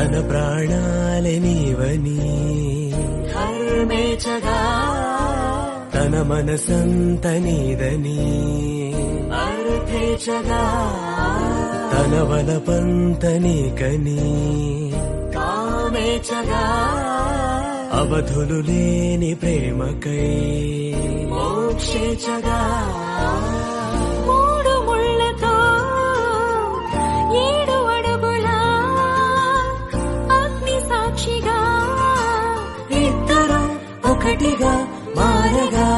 తన ప్రాణాలే నీవని హర్మేచగా తన మనసంత నీదని అర్థేచగా తన వలపంత నీకని కామేచగా అవధులు లేని ప్రేమకై మోక్షేచగా మూడు ముళ్ళతో 7 అడుగుల అగ్ని సాక్షిగా ఇద్దరు ఒకటిగా మారగా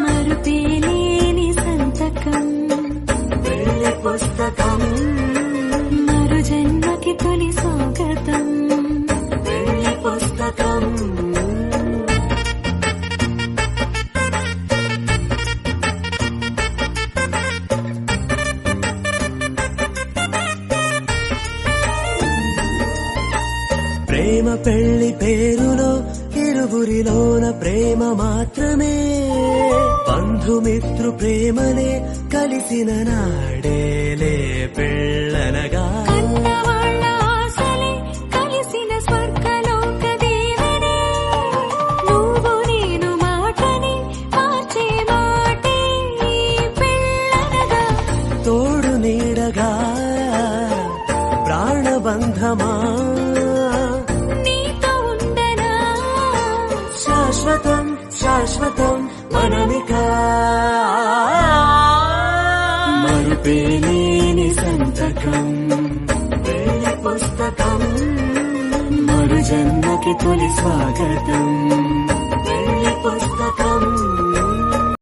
మరుపేలేని సంతకం పెళ్లి పుస్తకం మరు జన్మకి తొలి స్వాగతం పెళ్లి పుస్తకం ప్రేమ పెళ్లి పేరులో ఇరువురిలోన ప్రేమ మాత్రమే బంధుమిత్రు ప్రేమలే కలిసిన నాడేలే పెళ్ళనగా కన్నవాళ్ళ ఆశలే కలిసిన స్వర్గలోక దేవనే నువ్వు నేను మాటని మార్చే మాటే పెళ్ళనగా తోడు నీడగా ప్రాణబంధమా నీతో ఉండనా శాశ్వతం శాశ్వతం మనమిక మరుపేలేని సంతకం పెళ్లి పుస్తకం మరు జన్మకి తొలి స్వాగతం పెళ్లి పుస్తకం